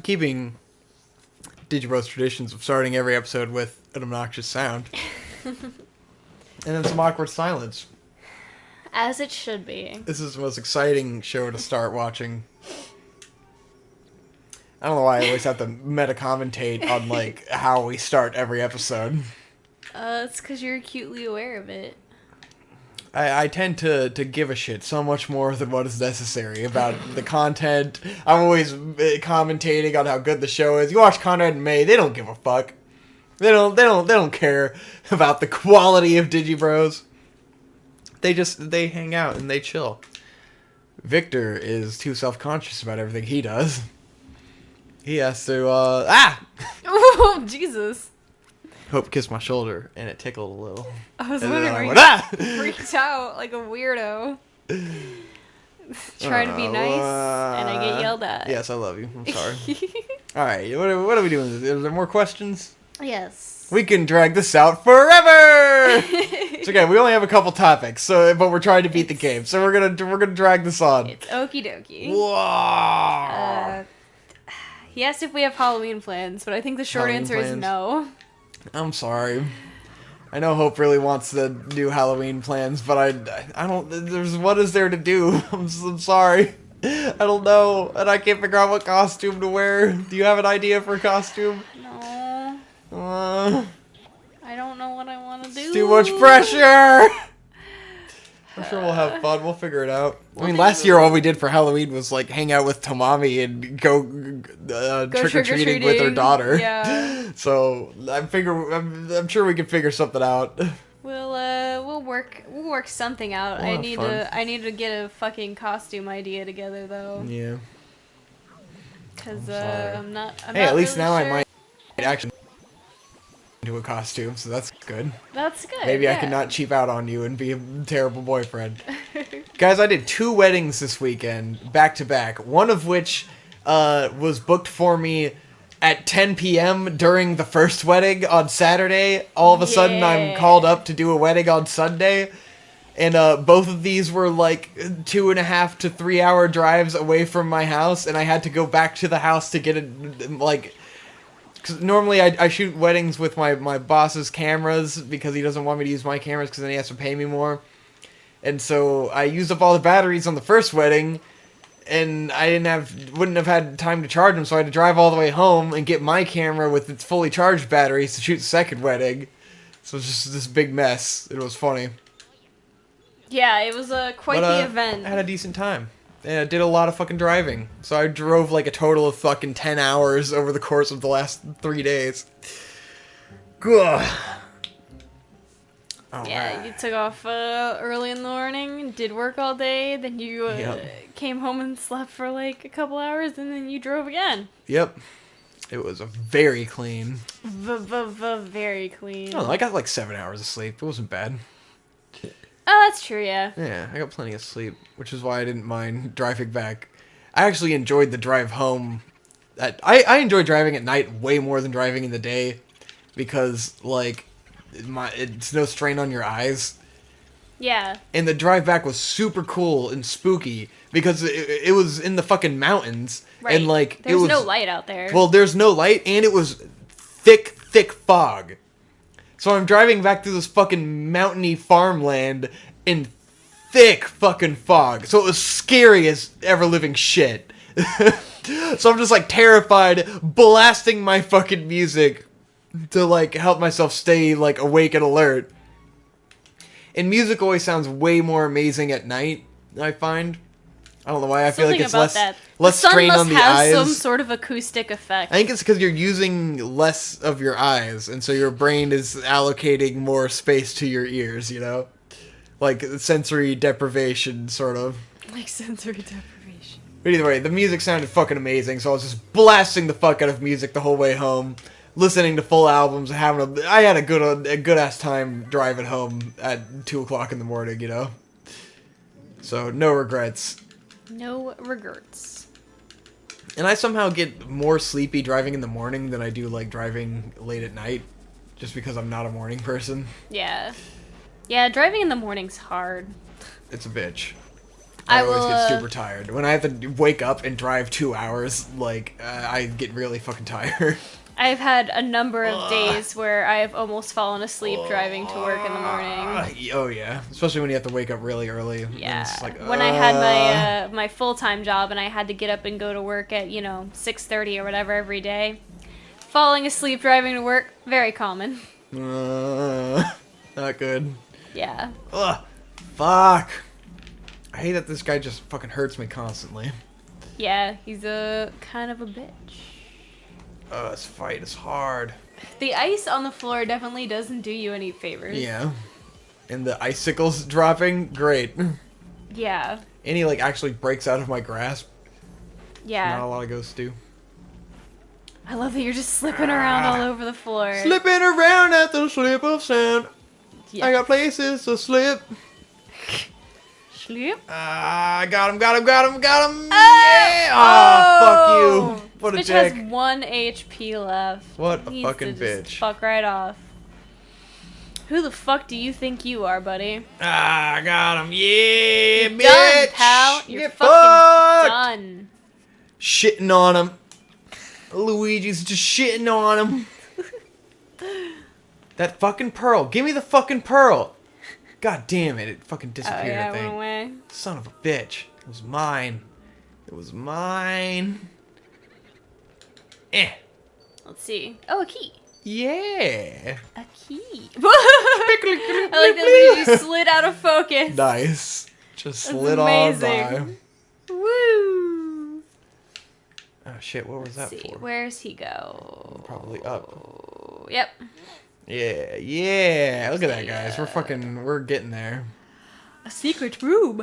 Keeping Digibros traditions of starting every episode with an obnoxious sound. And then some awkward silence. As it should be. This is the most exciting show to start watching. I don't know why I always have to meta-commentate on, like, how we start every episode. It's because you're acutely aware of it. I tend to give a shit so much more than what is necessary about the content. I'm always commentating on how good the show is. You watch Conrad and May, they don't give a fuck. They don't care about the quality of Digibros. They hang out and they chill. Victor is too self-conscious about everything he does. He has to, Oh, Jesus. Hope kissed my shoulder, and it tickled a little. I was wondering why you freaked out like a weirdo. Trying to be nice, and I get yelled at. Yes, I love you. I'm sorry. Alright, what are we doing? Is there more questions? Yes. We can drag this out forever! It's okay, we only have a couple topics, but we're trying to beat the game, so we're gonna drag this on. It's okie dokie. Whoa! He asked if we have Halloween plans, but I think the short answer is no. I'm sorry. I know Hope really wants to do Halloween plans, but I don't. What is there to do? I'm sorry. I don't know, and I can't figure out what costume to wear. Do you have an idea for a costume? No. I don't know what I want to do. It's too much pressure. I'm sure we'll have fun. We'll figure it out. I mean, last year all we did for Halloween was like hang out with Tamami and go trick-or-treating with her daughter. Yeah. So I'm sure we can figure something out. We'll work something out. We'll I need to get a fucking costume idea together though. Yeah. Cause I'm not. Hey, not at least really now sure. I might actually into a costume, so that's good. That's good. Maybe I can not cheap out on you and be a terrible boyfriend. Guys, I did 2 weddings this weekend, back to back. One of which was booked for me at 10 p.m. during the first wedding on Saturday. All of a sudden, I'm called up to do a wedding on Sunday. And both of these were like 2.5 to 3 hour drives away from my house, and I had to go back to the house to get it, like... Because normally I shoot weddings with my boss's cameras because he doesn't want me to use my cameras because then he has to pay me more. And so I used up all the batteries on the first wedding, and I wouldn't have had time to charge them, so I had to drive all the way home and get my camera with its fully charged batteries to shoot the second wedding. So it was just this big mess. It was funny. Yeah, it was quite the event. I had a decent time. And I did a lot of fucking driving. So I drove like a total of fucking 10 hours over the course of the last 3 days. Gah. Yeah, you took off early in the morning, did work all day, then you came home and slept for like a couple hours, and then you drove again. Yep. It was very clean. Very clean. I don't know, I got like 7 hours of sleep. It wasn't bad. Oh, that's true, yeah. Yeah, I got plenty of sleep, which is why I didn't mind driving back. I actually enjoyed the drive home. I enjoy driving at night way more than driving in the day because, like, it's no strain on your eyes. Yeah. And the drive back was super cool and spooky because it was in the fucking mountains. Right. And, like, there's no light out there. Well, there's no light, and it was thick fog. So I'm driving back through this fucking mountainy farmland in thick fucking fog. So it was scary as ever living shit. So I'm just like terrified, blasting my fucking music to like help myself stay like awake and alert. And music always sounds way more amazing at night, I find. I don't know why. I feel like it's less strain on the eyes. The sun must have some sort of acoustic effect. I think it's because you're using less of your eyes, and so your brain is allocating more space to your ears, you know? Like sensory deprivation, sort of. Like sensory deprivation. But either way, the music sounded fucking amazing, so I was just blasting the fuck out of music the whole way home, listening to full albums, I had a good ass time driving home at 2 o'clock in the morning, you know? So, no regrets. No regrets. And I somehow get more sleepy driving in the morning than I do, like, driving late at night. Just because I'm not a morning person. Yeah. Yeah, driving in the morning's hard. It's a bitch. I always will, get super tired. When I have to wake up and drive 2 hours, like, I get really fucking tired. I've had a number of days where I have almost fallen asleep driving to work in the morning. Oh, yeah. Especially when you have to wake up really early. Yeah. It's like, when I had my full-time job and I had to get up and go to work at, 6:30 or whatever every day. Falling asleep driving to work, very common. Not good. Yeah. Ugh. Fuck. I hate that this guy just fucking hurts me constantly. Yeah, he's a kind of a bitch. This fight is hard. The ice on the floor definitely doesn't do you any favors. Yeah. And the icicles dropping, great. Yeah. And he, like, actually breaks out of my grasp. Yeah. Not a lot of ghosts do. I love that you're just slipping around all over the floor. Slipping around at the slip of sound. Yeah. I got places to slip. Slip. Got him. Yeah! Oh, fuck you. What a Bitch dick. has 1 HP left. What a Needs fucking to just bitch. Fuck right off. Who the fuck do you think you are, buddy? I got him. Yeah, You're bitch. done, pal. You're Get fucking fucked. done. Shitting on him. Luigi's just shitting on him. That fucking pearl. Give me the fucking pearl. God damn it. It fucking disappeared, Oh, yeah, I it think. went away. Son of a bitch. It was mine. It was mine. Let's see. Oh, a key. Yeah. A key. I like that Luigi slid out of focus. Nice. Just That's slid on by. amazing. Woo! Oh shit, what was that Let's see. for? Where's he go? Probably up. Yep. Yeah. Look at that, guys. We're getting there. A secret room.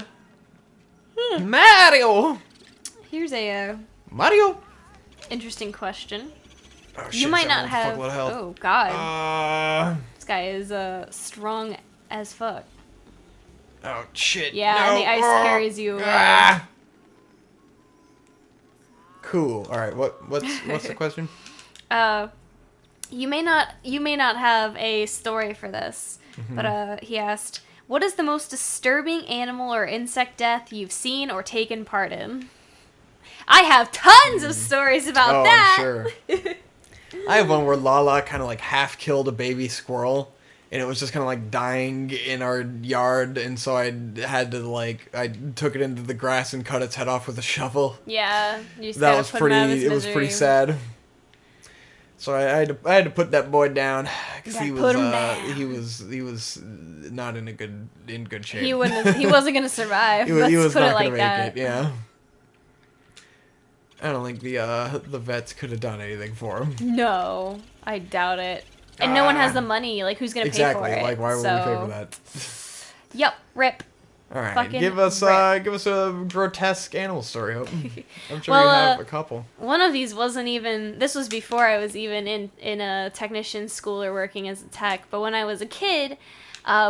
Mario! Here's a Mario! interesting question. Oh, shit, You might not a have. fuckload of health. Oh God. Uh, This guy is strong as fuck. oh shit. Yeah, no. and the ice carries you away. Ah. Cool. All right. What's the question? You may not have a story for this, but he asked, "What is the most disturbing animal or insect death you've seen or taken part in?" I have tons of stories about that. I'm sure. I have one where Lala kind of like half killed a baby squirrel, and it was just kind of like dying in our yard, and so I had to I took it into the grass and cut its head off with a shovel. Yeah, you just That gotta was put him out of his pretty. It was pretty misery. sad. So I had to put that boy down because he was put him down. he was not in good shape. He wasn't gonna survive. he Let's was put not it like gonna that. make it. Yeah. I don't think the vets could have done anything for him. No, I doubt it. And no one has the money. Like, who's gonna Exactly. pay for it? Like, why would we pay for that? Yep. Rip. All right, Fucking give us a grotesque animal story. Hope. I'm sure you have a couple. One of these wasn't even. This was before I was even in a technician school or working as a tech. But when I was a kid,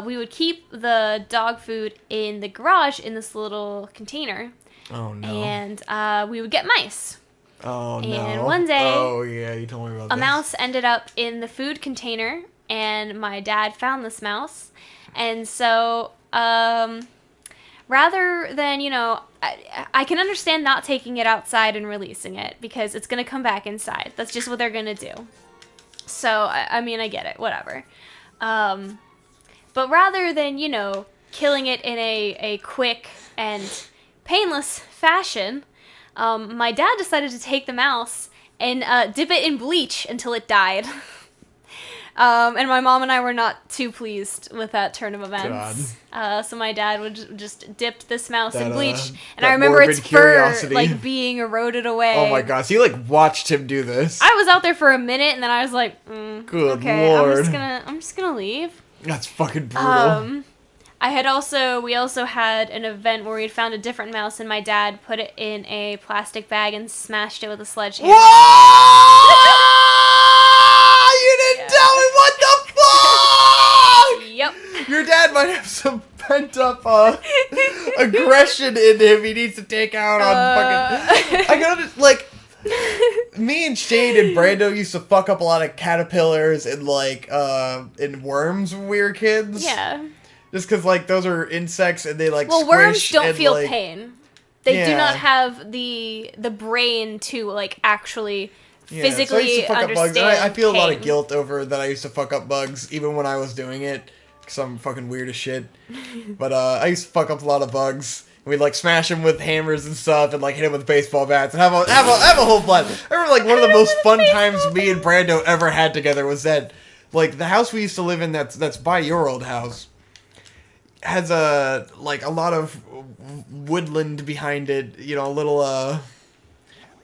we would keep the dog food in the garage in this little container. Oh no. And we would get mice. Oh no. And one day, oh yeah, you told me about a this. mouse ended up in the food container, and my dad found this mouse. And so, rather than, I can understand not taking it outside and releasing it because it's going to come back inside. That's just what they're going to do. So, I mean, I get it. Whatever. But rather than, killing it in a quick and painless fashion, my dad decided to take the mouse and dip it in bleach until it died. And my mom and I were not too pleased with that turn of events. So my dad would just dip this mouse in bleach, and I remember its fur being eroded away. Oh my gosh, you watched him do this. I was out there for a minute, and then I was like, Good okay, Lord. I'm just gonna leave. That's fucking brutal. We also had an event where we had found a different mouse, and my dad put it in a plastic bag and smashed it with a sledgehammer. Whoa! You didn't tell me what the fuck! Yep. Your dad might have some pent up aggression in him. He needs to take out on fucking. I gotta me and Shane and Brando used to fuck up a lot of caterpillars and and worms when we were kids. Yeah. Just because, like, those are insects and they, like, Well, squish worms don't and, feel like, pain. They do Yeah. not have the brain to, like, actually Yeah, physically so I used to fuck up understand bugs. And I feel a lot of pain. guilt over that I used to fuck up bugs, even when I was doing it, because I'm fucking weird as shit. But I used to fuck up a lot of bugs. We'd, like, smash them with hammers and stuff, and, like, hit them with baseball bats, and have a whole blast. I remember, like, one of the most fun times me and Brando ever had together was that, like, the house we used to live in that's by your old house has a lot of woodland behind it, you know, a little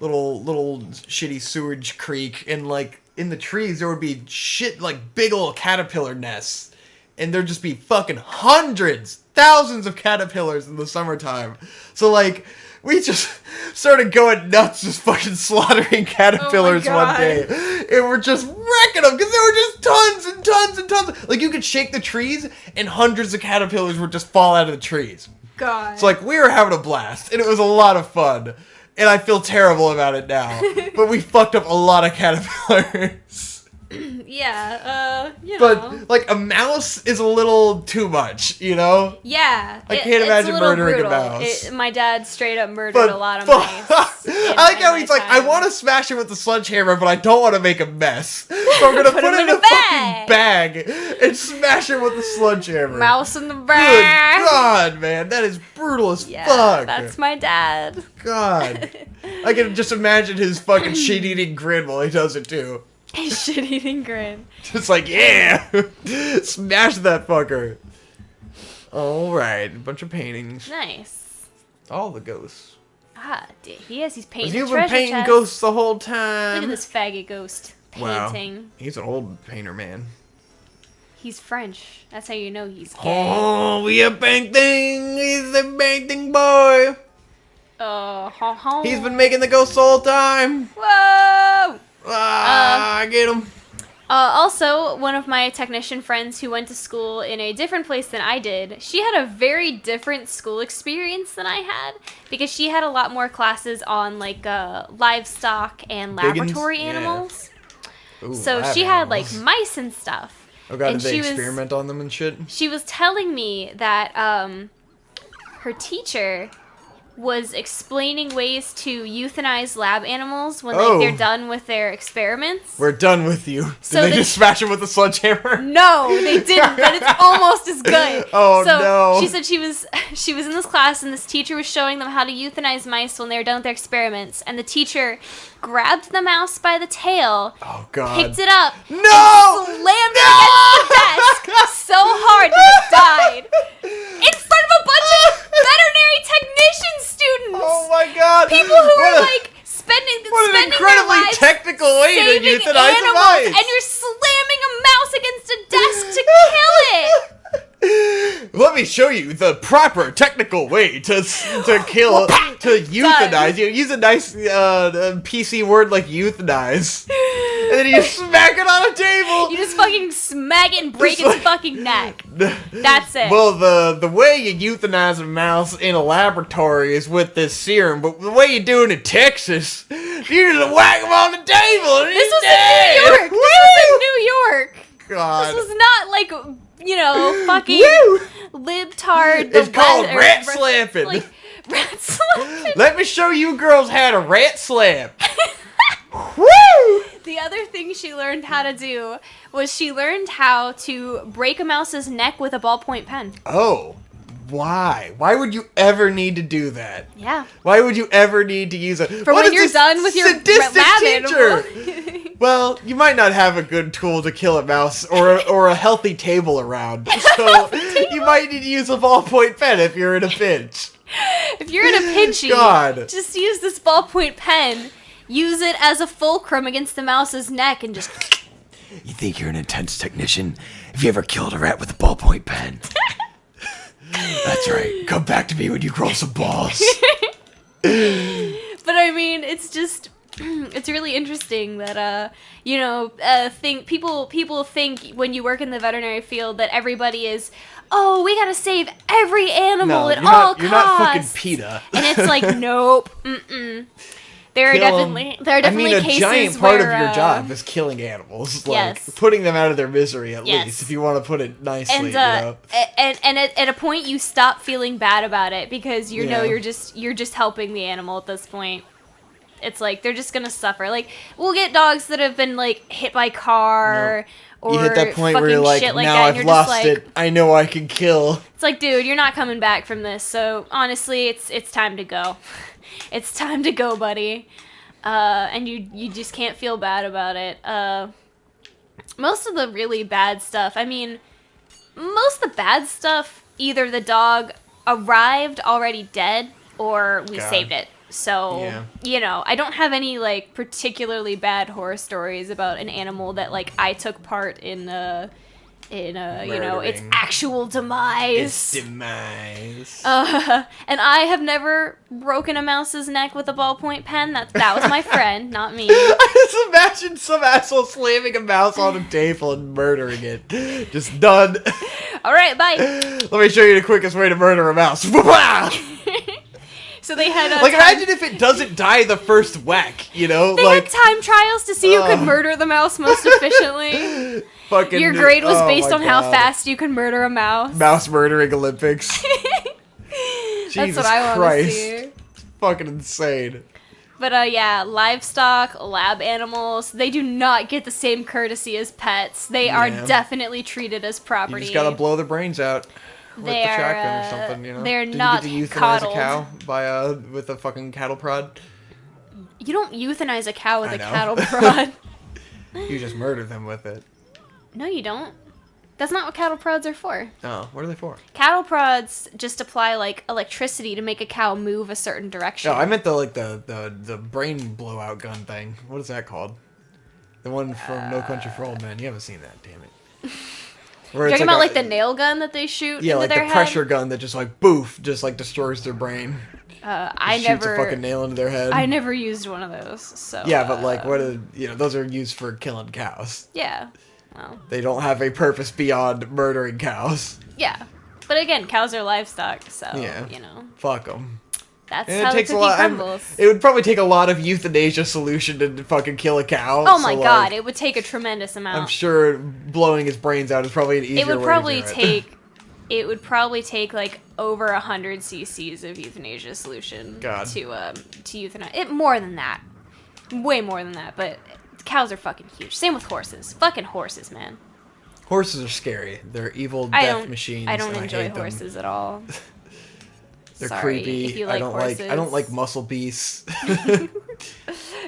shitty sewage creek, and, like, in the trees there would be shit, like, big old caterpillar nests, and there'd just be fucking hundreds, thousands of caterpillars in the summertime. So, like, we just started going nuts, just fucking slaughtering caterpillars one day. And we're just wrecking them, because there were just tons and tons and tons. Like, you could shake the trees, and hundreds of caterpillars would just fall out of the trees. God. So, like, we were having a blast, and it was a lot of fun. And I feel terrible about it now. But we fucked up a lot of caterpillars. Yeah, you know. But, like, a mouse is a little too much, you know? Yeah. I can't imagine murdering a mouse. My dad straight up murdered a lot of mice. I like how he's like, I want to smash it with the sledgehammer, but I don't want to make a mess. So I'm going to put it in a fucking bag and smash it with the sledgehammer. Mouse in the Good bag. God, man. That is brutal as Yeah, fuck. that's my dad. God. I can just imagine his fucking shit-eating grin while he does it, too. Shit-eating grin. Just like, yeah! Smash that fucker. Alright, a bunch of paintings. Nice. All the ghosts. Ah, he's painting You've the been treasure painting chest. ghosts the whole time. Look at this faggot ghost painting. Wow. He's an old painter, man. He's French. That's how you know he's gay. Oh, we a painting. He's a painting boy. He's been making the ghosts the whole time. Whoa! I get him. Also, one of my technician friends who went to school in a different place than I did, she had a very different school experience than I had, because she had a lot more classes on, like, livestock and laboratory Yeah. animals. Ooh, So lab she had, animals. like, mice and stuff. Oh god, and did they she was- experiment on them and shit? She was telling me that her teacher was explaining ways to euthanize lab animals when they're done with their experiments. We're done with you. Did So they the- just smash him with a sledgehammer? No, they didn't, but it's almost as good. Oh, so no. She said she was in this class, and this teacher was showing them how to euthanize mice when they were done with their experiments, and the teacher grabbed the mouse by the tail, Oh god. picked it up, No! and slammed it against the desk so hard that it died in front of a bunch of veterinary technician students. Oh my god. People who What are a- like spending What an their incredibly lives technical way to saving euthanize a animals, mice. and you're slamming a mouse against a desk to kill it. Let me show you the proper technical way to kill, to euthanize. You use a nice PC word like euthanize, and then you smack it on a table. You just fucking smack it and break Just its like- fucking neck. That's it. Well, the way you euthanize a mouse in a laboratory is with this serum, but the way you do it in Texas, you just whack him on the table and this he's was dead. in New York. This was in New York. God. This was not like, you know, fucking Woo! libtard. It's called or rat slapping. Like, rat slapping. Let me show you girls how to rat slap. Woo! The other thing she learned how to do was she learned how to break a mouse's neck with a ballpoint pen. Oh, why? Why would you ever need to do that? Yeah. Why would you ever need to use it? For when you're done with your lab animal. Well, you might not have a good tool to kill a mouse or a healthy table around, so you might need to use a ballpoint pen if you're in a pinch. If you're in a pinchy, God. just use this ballpoint pen. Use it as a fulcrum against the mouse's neck and just... You think you're an intense technician? Have you ever killed a rat with a ballpoint pen? That's right. Come back to me when you grow some balls. But I mean, it's just... It's really interesting that, you know, people think when you work in the veterinary field that everybody is, oh, we gotta save every animal at all costs. You're not fucking PETA. And it's like, nope, mm-mm. There are Kill 'em. definitely a cases giant part where, of your job is killing animals. Like, yes. putting them out of their misery, at Yes. least, if you want to put it nicely, and you know? and at a point you stop feeling bad about it because you know Yeah. you're just helping the animal at this point. It's like they're just gonna suffer. Like, we'll get dogs that have been like hit by car or You hit that point where you're fucking like, shit like now that, and I've you're lost just like, it. I know I can kill. it's like, dude, you're not coming back from this. So honestly, it's time to go. It's time to go, buddy. And you just can't feel bad about it. Most of the really bad stuff, I mean, most of the bad stuff, either the dog arrived already dead or we saved it. So, you know, I don't have any, like, particularly bad horror stories about an animal that, like, I took part in you know, its actual demise. Demise. And I have never broken a mouse's neck with a ballpoint pen. That was my friend, not me. I just imagine some asshole slamming a mouse on a table and murdering it. Just done. All right, bye. Let me show you the quickest way to murder a mouse. So they had like, imagine if it doesn't die the first whack, you know? They like, had time trials to see who could murder the mouse most efficiently. fucking, Your grade was based on how God. fast you can murder a mouse. Mouse murdering Olympics. That's Jesus what I want to Christ. see. It's fucking insane. But yeah, livestock, lab animals, they do not get the same courtesy as pets. They are definitely treated as property. You just gotta blow their brains out. With the shotgun or something, you know? They're Did not you get to euthanize coddled. a cow by with a fucking cattle prod? You don't euthanize a cow with I a know. cattle prod. You just murder them with it. No, you don't. That's not what cattle prods are for. Oh, what are they for? Cattle prods just apply like electricity to make a cow move a certain direction. No, I meant the brain blowout gun thing. What is that called? The one from No Country for Old Men. You haven't seen that, damn it. You're talking about like the nail gun that they shoot into like their the head? pressure gun that just like boof, just like destroys their brain. I shoots never a fucking nail into their head. I never used one of those. So yeah, but like those are used for killing cows. Yeah. Well. They don't have a purpose beyond murdering cows. Yeah. But again, cows are livestock, so you know. Fuck them. That's And how it takes the a cookie lot. crumbles. It would probably take a lot of euthanasia solution to fucking kill a cow. Oh my so, god, like, it would take a tremendous amount. I'm sure blowing his brains out is probably an easier it would way probably to do take. It would probably take like over 100 cc's of euthanasia solution to euthanize. It more than that, way more than that. But cows are fucking huge. Same with horses. Fucking horses, man. Horses are scary. They're evil death machines. I don't and enjoy hate them. horses at all. They're Sorry, creepy. if you like horses. I don't like muscle beasts.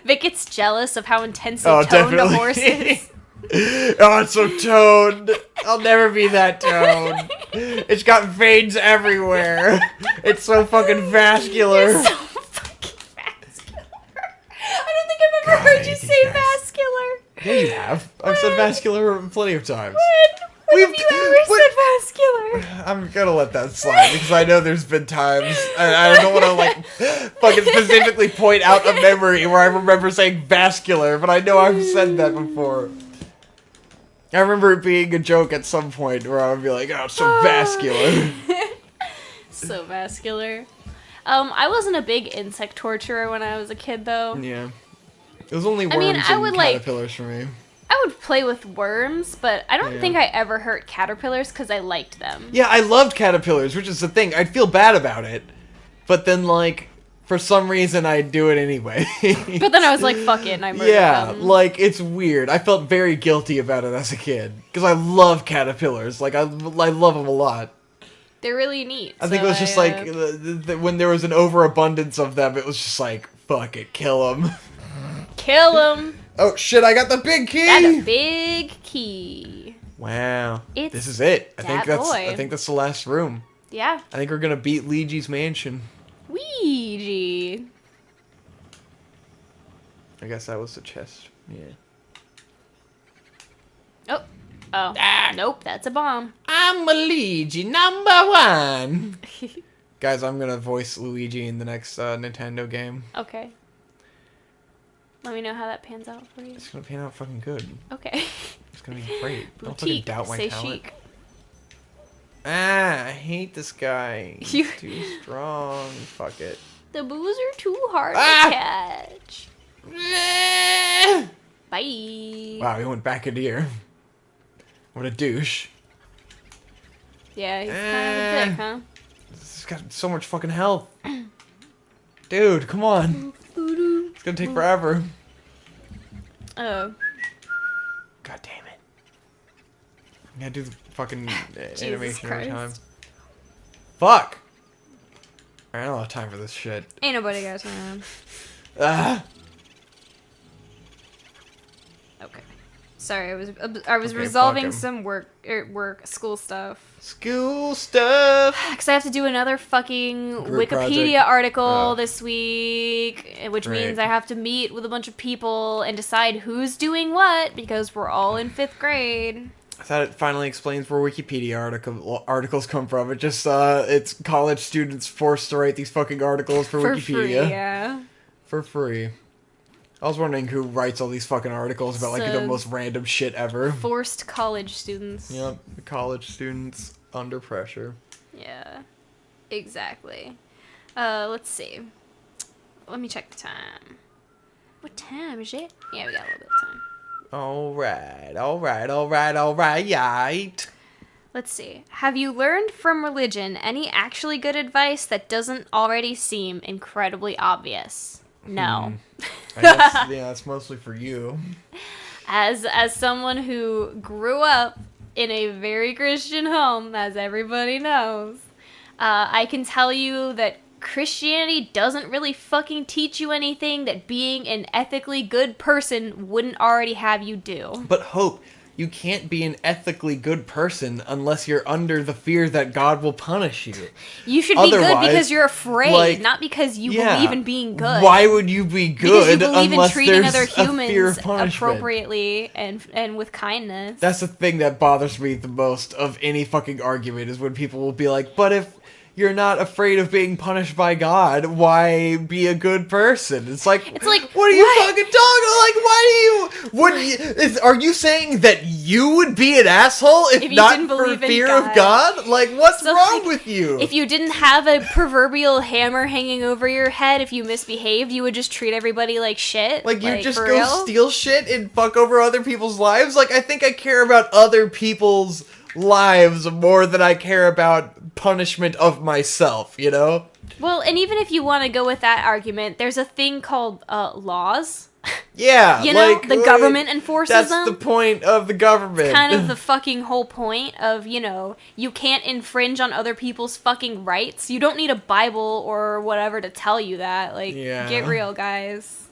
Vic gets jealous of how intensely toned definitely. a horse is. Oh, it's so toned. I'll never be that toned. It's got veins everywhere. It's so fucking vascular. You're so fucking vascular. I don't think I've ever heard you say vascular. Yeah, you have. I've said vascular plenty of times. When have you ever said vascular? I'm gonna let that slide because I know there's been times I don't want to like fucking specifically point out a memory where I remember saying vascular, but I know I've said that before. I remember it being a joke at some point where I would be like, "Oh, it's so vascular." So vascular. I wasn't a big insect torturer when I was a kid, though. Yeah, it was only worms I would, and like- caterpillars for me. I would play with worms, but I don't think I ever hurt caterpillars because I liked them. Yeah, I loved caterpillars, which is the thing. I'd feel bad about it, but then like for some reason I'd do it anyway. But then I was like, fuck it, and I murdered them. Like it's weird. I felt very guilty about it as a kid because I love caterpillars. Like I love them a lot. They're really neat. I think it was just like when there was an overabundance of them, it was just like fuck it, kill them. Kill them. Oh shit! I got the big key. That's a big key. Wow. It's this is it. I boy. think that's the last room. Yeah. I think we're gonna beat Luigi's mansion. Luigi. I guess that was the chest. Yeah. Oh. Oh. Nope, that's a bomb. I'm Luigi #1. Guys, I'm gonna voice Luigi in the next Nintendo game. Okay. Let me know how that pans out for you. It's gonna pan out fucking good. Okay. It's gonna be great. Don't fucking Boutique. doubt my Say talent. chic. I hate this guy. He's You- too strong. Fuck it. The boos are too hard to catch. Bye. Wow, he went back into here. What a douche. Yeah, he's kind of a dick, huh? He's got so much fucking health. Dude, come on. It's gonna take forever. Oh. God damn it. I gotta do the fucking animation every Christ. time. Fuck! I don't have time for this shit. Ain't nobody got time. Ah! Okay. Sorry, I was Okay, resolving fuck 'em. some school stuff. School stuff! Because I have to do another fucking Group Wikipedia project. article Oh. this week, which Great. means I have to meet with a bunch of people and decide who's doing what, because we're all in 5th grade. I thought it finally explains where Wikipedia articles come from. It just, it's college students forced to write these fucking articles for Wikipedia. Free, yeah. For free. I was wondering who writes all these fucking articles about, like, the So- most random shit ever. Forced college students. Yep, college students under pressure. Yeah, exactly. Let's see. Let me check the time. What time is it? Yeah, we got a little bit of time. Alright. Let's see. Have you learned from religion any actually good advice that doesn't already seem incredibly obvious? No. I guess, yeah, that's mostly for you. As someone who grew up in a very Christian home, as everybody knows, I can tell you that Christianity doesn't really fucking teach you anything that being an ethically good person wouldn't already have you do. But Hope, you can't be an ethically good person unless you're under the fear that God will punish you. You should be good Otherwise, because you're afraid, like, not because you yeah, believe in being good. Why would you be Because you good believe in unless treating there's other a fear humans of punishment? appropriately and with kindness. That's the thing that bothers me the most of any fucking argument is when people will be like, but if you're not afraid of being punished by God, why be a good person? It's like, what are you fucking talking? Like, are you saying that you would be an asshole if you not didn't for believe in fear God? of God? Like, what's So, wrong like, with you? If you didn't have a proverbial hammer hanging over your head, if you misbehaved, you would just treat everybody like shit. Like, you just for go real? steal shit and fuck over other people's lives? Like, I think I care about other people's lives more than I care about punishment of myself, you know? Well, and even if you want to go with that argument, there's a thing called laws. Yeah, You know, like, the government enforces that's them. the point of the government. Kind of the fucking whole point of, you know, you can't infringe on other people's fucking rights. You don't need a Bible or whatever to tell you that. Like, Yeah. get real, guys.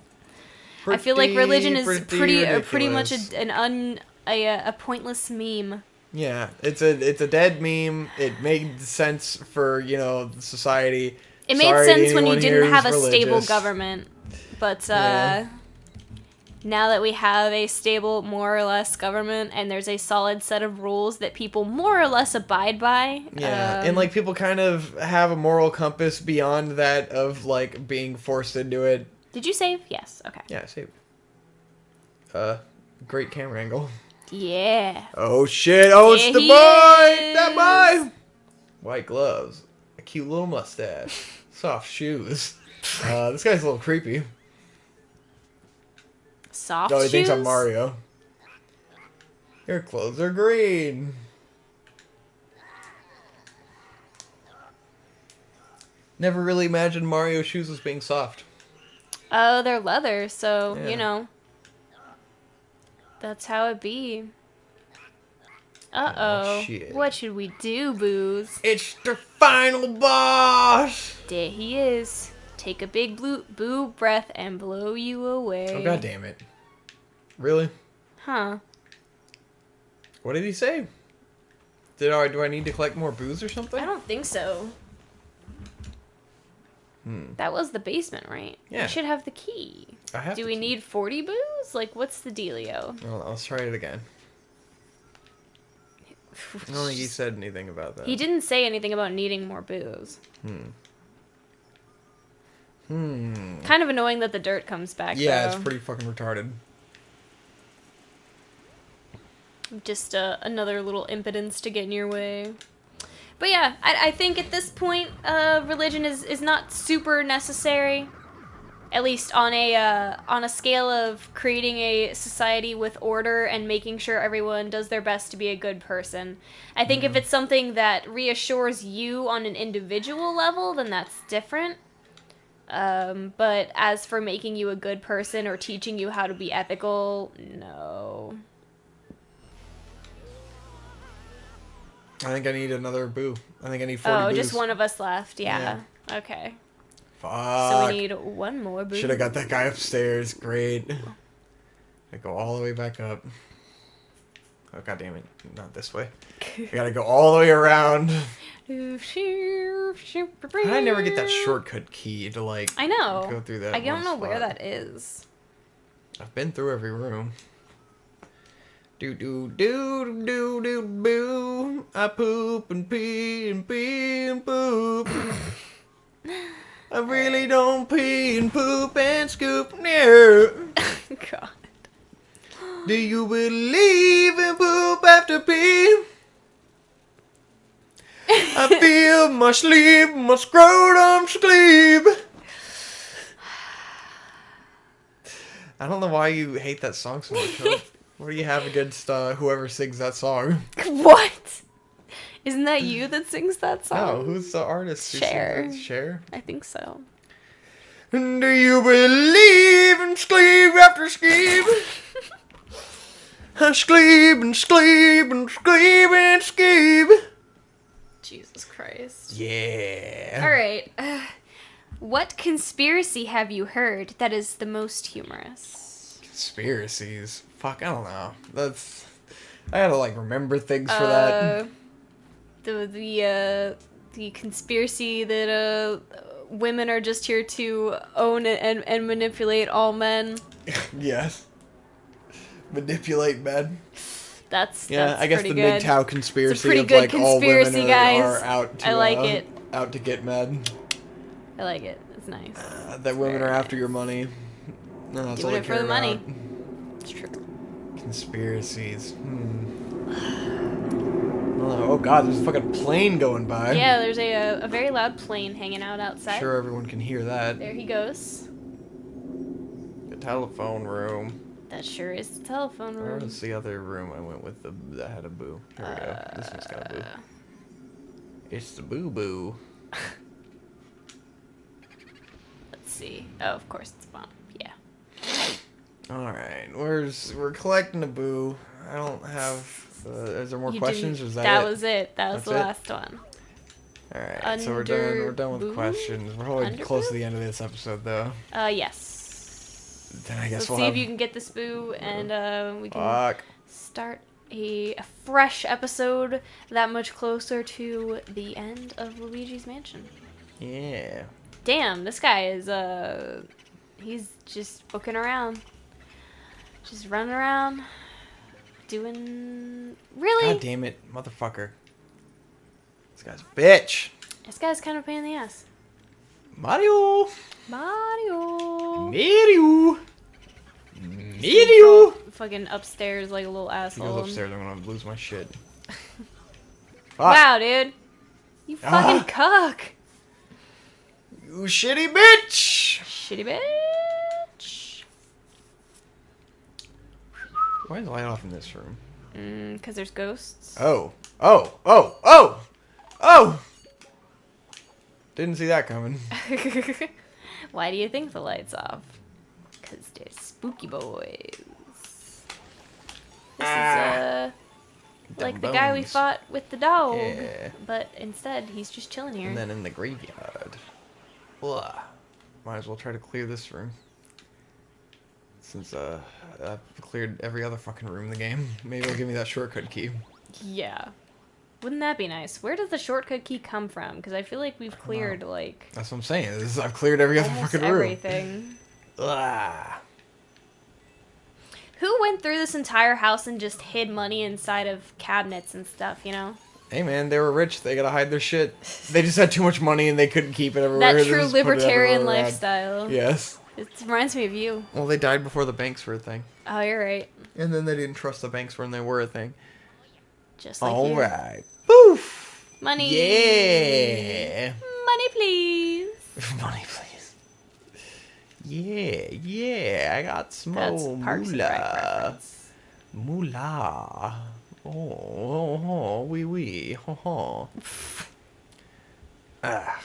I feel like religion is pretty much ridiculous. a pointless meme. Yeah, it's a dead meme. It made sense for, you know, society. It made Sorry to sense when you anyone here didn't have a who's stable religious. government, but Yeah. now that we have a stable, more or less government, and there's a solid set of rules that people more or less abide by. Yeah, and like people kind of have a moral compass beyond that of like being forced into it. Did you save? Yes. Okay. Yeah, save. Great camera angle. Yeah. Oh shit! Oh, it's There the he boy! That is. boy! White gloves, a cute little mustache, soft shoes. This guy's a little creepy. Soft Oh, he shoes? thinks I'm Mario. Your clothes are green. Never really imagined Mario's shoes as being soft. Oh, they're leather, so, Yeah. you know. That's how it be. Uh-oh. Oh, shit. What should we do, Booze? It's the final boss! There he is. Take a big boo breath and blow you away. Oh, god damn it. Really? Huh. What did he say? Do I need to collect more booze or something? I don't think so. That was the basement, right? Yeah. We should have the key. I have Do to we keep- need 40 booze? Like, what's the dealio? Hold on, let's try it again. I don't think he said anything about that. He didn't say anything about needing more booze. Kind of annoying that the dirt comes back, Yeah, though. it's pretty fucking retarded. Just another little impotence to get in your way. But yeah, I think at this point, religion is not super necessary. At least on a scale of creating a society with order and making sure everyone does their best to be a good person. I think if it's something that reassures you on an individual level, then that's different. But as for making you a good person or teaching you how to be ethical, no. I think I need another boo. I think I need 40 boos. Just one of us left. Yeah. Okay. Fuck. So we need one more boo. Should have got that guy upstairs. Great. I go all the way back up. Oh, god damn it. Not this way. I gotta go all the way around. How did I never get that shortcut key to, like, I know. go through that? I don't know spot? where that is. I've been through every room. Do do do do do boo. I poop and pee and poop. I really don't pee and poop and scoop. No. God. Do you believe in poop after pee? I feel my sleep, my scrotum sleep. I don't know why you hate that song so much. What do you have against whoever sings that song? What? Isn't that you that sings that song? No, who's the artist? Cher. Cher? I think so. Do you believe in sleep after sleep? I sleep and sleep and sleep and sleep. Jesus Christ. Yeah. Alright. What conspiracy have you heard that is the most humorous? Conspiracies. Fuck, I don't know. I gotta, like, remember things for that. The conspiracy that women are just here to own and manipulate all men. Yes. Manipulate men. That's I guess pretty the good. MGTOW conspiracy It's a pretty of, good like, all women conspiracy, guys. are out to, I like it. Out to get men. I like it. It's nice. That women are after your money. No, that's all Doing I it for care the money. about. It's true. Conspiracies. Oh god, there's a fucking plane going by. Yeah, there's a very loud plane hanging out outside. I'm sure everyone can hear that. There he goes. The telephone room. That sure is the telephone room. Where's the other room I went with that had a boo? Here we go. This one's got a boo. It's the boo boo. Let's see. Oh, of course it's a bomb. Yeah. Alright, we're collecting a boo. I don't have... is there more questions? Or is that it? was it. That was That's the it? last one. Alright, so we're done with boo? questions. We're probably Under close to boo? the end of this episode, though. Yes. Then I guess Let's we'll see have... if you can get this boo, and we can Fuck. start a fresh episode that much closer to the end of Luigi's Mansion. Yeah. Damn, this guy is, he's just booking around. Just running around, doing... Really? God damn it, motherfucker. This guy's a bitch. This guy's kind of a pain in the ass. Mario. Mario! Mario. Mario. Fucking upstairs like a little If he asshole. goes upstairs, I'm gonna lose my shit. Wow, dude. You fucking cuck. You shitty bitch. Shitty bitch. Why is the light off in this room? 'Cause there's ghosts. Oh. Oh. Oh. Oh. Oh. Didn't see that coming. Why do you think the light's off? 'Cause they're spooky boys. This is, like the guy we bones. fought with the dog. Yeah. But instead, he's just chilling here. And then in the graveyard. Ugh. Might as well try to clear this room. Since I've cleared every other fucking room in the game. Maybe it'll give me that shortcut key. Yeah. Wouldn't that be nice? Where does the shortcut key come from? Because I feel like we've cleared, like... That's what I'm saying. I've cleared every other almost fucking room. everything. Ugh. Who went through this entire house and just hid money inside of cabinets and stuff, you know? Hey man, they were rich. They gotta hide their shit. They just had too much money and they couldn't keep it everywhere. That They true just put it libertarian everywhere around. lifestyle. Yes. It reminds me of you. Well, they died before the banks were a thing. Oh, you're right. And then they didn't trust the banks when they were a thing. Just like you. Alright. Poof! Money. Yeah. Money, please. Money, please. Yeah. I got some That's Parks and Rec moolah. reference. Moolah. Oh, wee. Ah.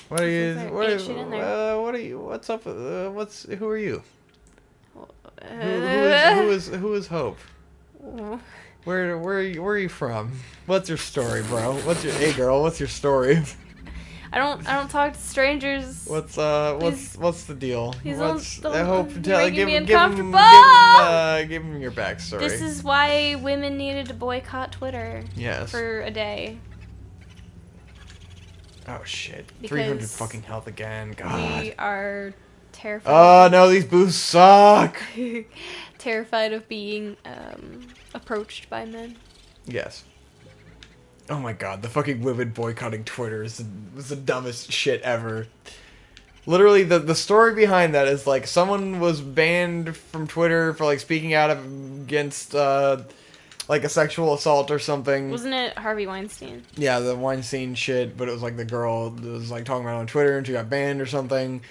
What are you? There What ain't shit in there. what are you? What's up? Who are you? Uh, Who is Hope? Where are you from? What's your story, bro? Hey girl, what's your story? I don't talk to strangers. What's the deal? I hope to tell. Give him your backstory. This is why women needed to boycott Twitter. Yes. For a day. Oh shit! Because 300 fucking health again. God. We are terrified. Oh no, these boosts suck. Terrified of being approached by men. Yes. Oh my god, the fucking women boycotting Twitter was the dumbest shit ever. Literally, the story behind that is like someone was banned from Twitter for like speaking out against like a sexual assault or something. Wasn't it Harvey Weinstein? Yeah, the Weinstein shit, but it was like the girl that was like talking about it on Twitter and she got banned or something.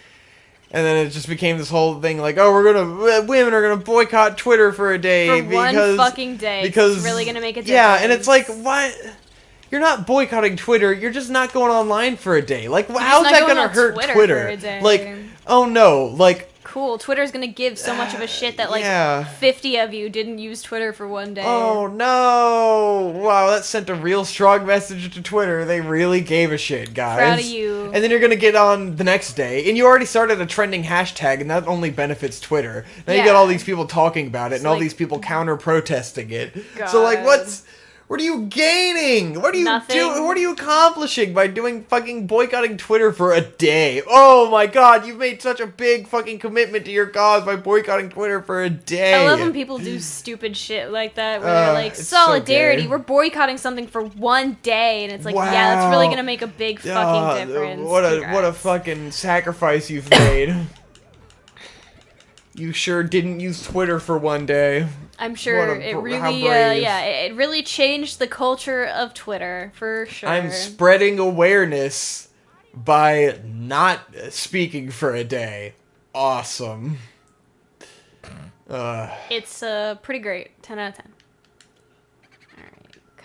And then it just became this whole thing like, oh, women are gonna boycott Twitter for a day for one fucking day. Because it's really gonna make a difference. Yeah, and it's like, what? You're not boycotting Twitter. You're just not going online for a day. Like, how's that gonna hurt Twitter? For a day. Like, oh no, like. Cool. Twitter's gonna give so much of a shit that like 50 of you didn't use Twitter for one day. Oh no! Wow, that sent a real strong message to Twitter. They really gave a shit, guys. Proud of you. And then you're gonna get on the next day, and you already started a trending hashtag, and that only benefits Twitter. Now you got all these people talking about it, and all these people counter-protesting it. God. So like, what are you gaining? What are you doing? What are you accomplishing by doing fucking boycotting Twitter for a day? Oh my god, you've made such a big fucking commitment to your cause by boycotting Twitter for a day. I love when people do stupid shit like that, where they're like, solidarity, so we're boycotting something for one day, and it's like, yeah, that's really gonna make a big fucking difference. What a fucking sacrifice you've made. You sure didn't use Twitter for one day. I'm sure it really, it really changed the culture of Twitter, for sure. I'm spreading awareness by not speaking for a day. Awesome. It's pretty great. 10 out of 10.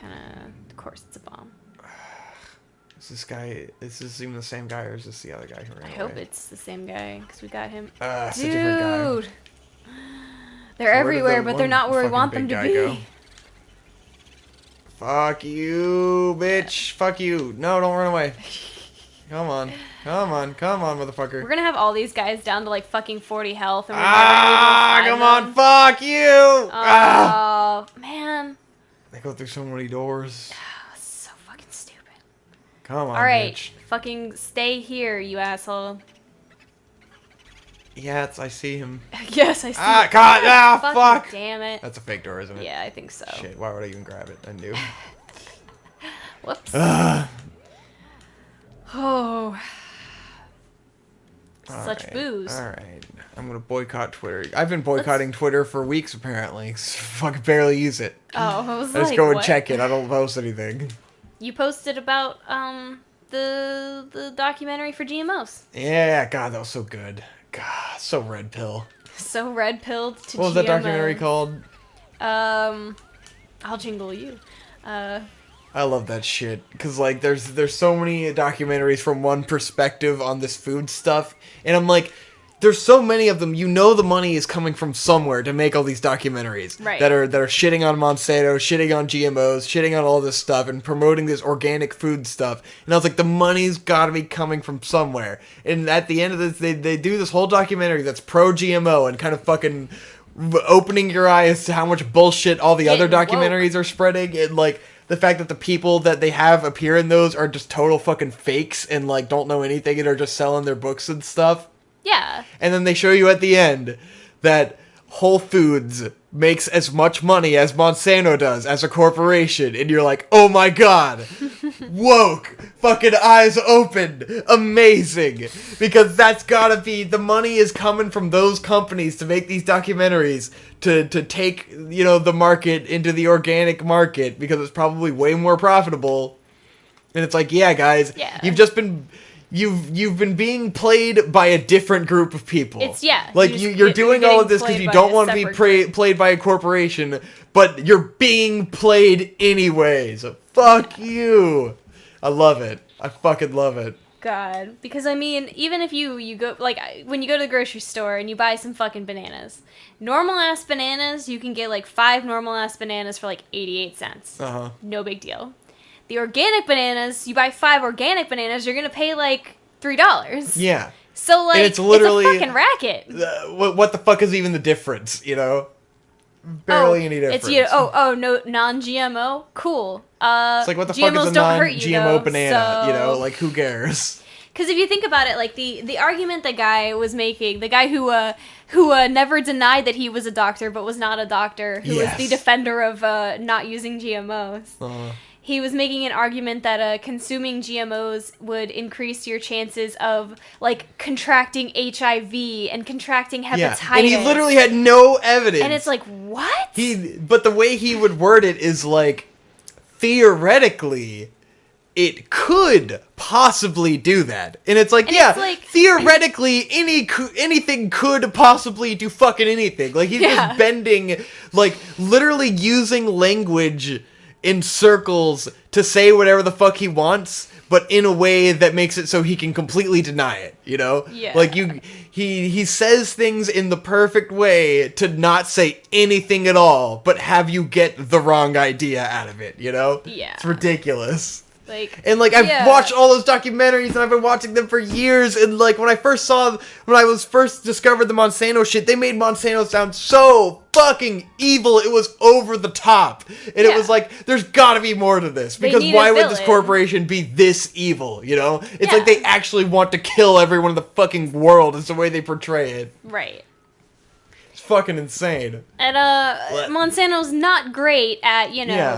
Alright, of course it's a bomb. Is this even the same guy, or is this the other guy who ran away? I hope it's the same guy, because we got him. It's a different guy. They're everywhere, but they're not where we want them to be. Go? Fuck you, bitch. Fuck you. No, don't run away. Come on, motherfucker. We're gonna have all these guys down to like fucking 40 health, and we're come on, fuck you! Oh, man. They go through so many doors. So fucking stupid. Come on, alright, bitch. Fucking stay here, you asshole. Yes, I see him. Yes, I see him. God, fuck! Damn it. That's a fake door, isn't it? Yeah, I think so. Shit, why would I even grab it? I knew. Whoops. Oh. Such booze. Alright. I'm gonna boycott Twitter. I've been boycotting Twitter for weeks, apparently. Fucking barely use it. Oh, I was I just go and check it. I don't post anything. You posted about, the documentary for GMOs. Yeah, God, that was so good. God, so red pill. So red pilled to GMOs. What was that documentary called? I'll jingle you. I love that shit, because like there's so many documentaries from one perspective on this food stuff, and I'm like, there's so many of them. You know, the money is coming from somewhere to make all these documentaries that are shitting on Monsanto, shitting on GMOs, shitting on all this stuff, and promoting this organic food stuff. And I was like, the money's got to be coming from somewhere. And at the end of this, they do this whole documentary that's pro GMO and kind of fucking opening your eyes to how much bullshit all the other documentaries are spreading, and like the fact that the people that they have appear in those are just total fucking fakes and like don't know anything and are just selling their books and stuff. Yeah. And then they show you at the end that Whole Foods makes as much money as Monsanto does as a corporation. And you're like, oh my god. Woke. Fucking eyes opened. Amazing. Because that's gotta be, the money is coming from those companies to make these documentaries to take, you know, the market into the organic market because it's probably way more profitable. And it's like, yeah, guys, Yeah. you've been being played by a different group of people. It's, yeah. Like, you're doing all of this because you don't want to be played by a corporation, but you're being played anyways. Fuck you. I love it. I fucking love it. God. Because, I mean, even if you go, like, when you go to the grocery store and you buy some fucking bananas, normal-ass bananas, you can get, like, 5 normal-ass bananas for, like, 88 cents. Uh-huh. No big deal. The organic bananas, you buy 5 organic bananas, you're gonna pay, like, $3. Yeah. So, like, it's literally a fucking racket. What the fuck is even the difference, you know? Barely any difference. It's no non-GMO. Cool. It's like, what the GMOs fuck is a don't hurt you, non-GMO though, banana? so... You know, like, who cares? Because if you think about it, like the argument the guy was making, the guy who never denied that he was a doctor but was not a doctor, who was the defender of not using GMOs. He was making an argument that consuming GMOs would increase your chances of, like, contracting HIV and contracting hepatitis. Yeah. And he literally had no evidence. And it's like, what? But the way he would word it is, like, theoretically, it could possibly do that. And it's like, theoretically, anything could possibly do fucking anything. Like, he's just bending, like, literally using language in circles to say whatever the fuck he wants, but in a way that makes it so he can completely deny it, you know? Yeah. Like, he says things in the perfect way to not say anything at all, but have you get the wrong idea out of it, you know? Yeah. It's ridiculous. Like, and, like, I've watched all those documentaries, and I've been watching them for years, and, like, when I was first discovered the Monsanto shit, they made Monsanto sound so fucking evil, it was over the top. And it was like, there's gotta be more to this, because why would this corporation be this evil, you know? It's like they actually want to kill everyone in the fucking world, is the way they portray it. Right. Fucking insane. And Monsanto's not great at,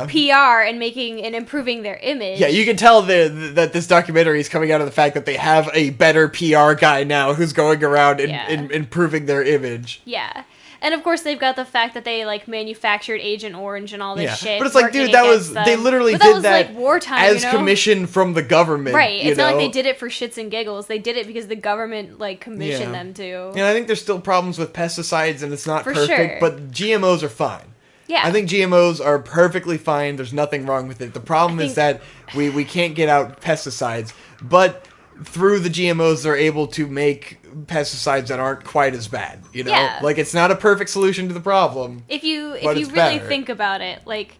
PR and making and improving their image. Yeah, you can tell that this documentary is coming out of the fact that they have a better PR guy now who's going around and improving their image. Yeah. And of course they've got the fact that they, like, manufactured Agent Orange and all this shit. But it's like, dude, they literally did that like wartime, as commission from the government. Right. It's not like they did it for shits and giggles. They did it because the government, like, commissioned them to. And I think there's still problems with pesticides and it's not perfect, but GMOs are fine. Yeah. I think GMOs are perfectly fine. There's nothing wrong with it. The problem is that we can't get out pesticides, but through the GMOs they're able to make pesticides that aren't quite as bad, you know? Yeah. Like, it's not a perfect solution to the problem. If you really think about it, like,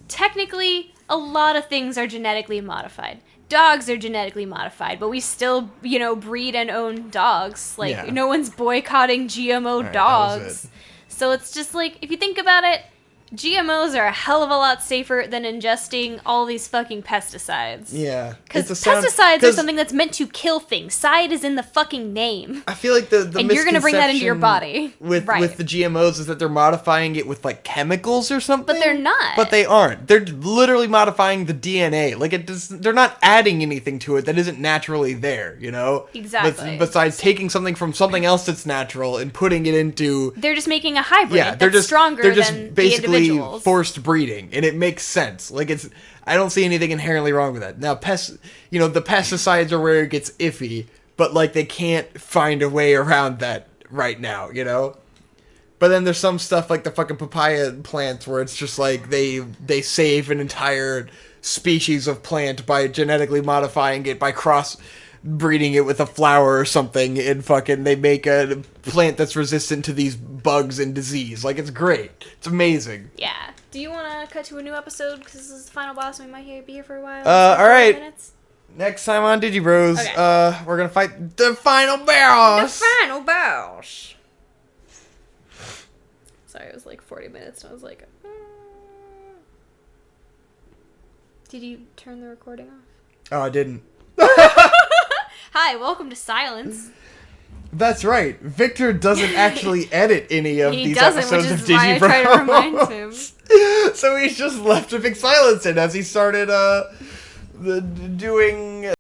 technically a lot of things are genetically modified. Dogs are genetically modified, but we still, breed and own dogs. Like, no one's boycotting GMO dogs. So it's just like, if you think about it, GMOs are a hell of a lot safer than ingesting all these fucking pesticides. Yeah. Because pesticides are something that's meant to kill things. Side is in the fucking name. I feel like the and you're going to bring that into your body. With the GMOs is that they're modifying it with, like, chemicals or something. But they're not. But they aren't. They're literally modifying the DNA. Like, they're not adding anything to it that isn't naturally there, you know? Exactly. Besides taking something from something else that's natural and putting it into... They're just making a hybrid that's stronger than the individuals. Forced breeding, and it makes sense. Like, I don't see anything inherently wrong with that. Now, the pesticides are where it gets iffy, but, like, they can't find a way around that right now, you know? But then there's some stuff like the fucking papaya plants where it's just like they save an entire species of plant by genetically modifying it, by breeding it with a flower or something, and fucking they make a plant that's resistant to these bugs and disease. Like, it's great. It's amazing. Yeah. Do you want to cut to a new episode? Because this is the final boss and we might be here for a while. Alright. Minutes. Next time on Digibros, we're gonna fight the final boss! The final boss! Sorry, it was like 40 minutes and I was like... Did you turn the recording off? Oh, I didn't. Hi, welcome to Silence. That's right. Victor doesn't actually edit any of these episodes of Digibros. I try to remind him. So he's just left a big silence in as he started doing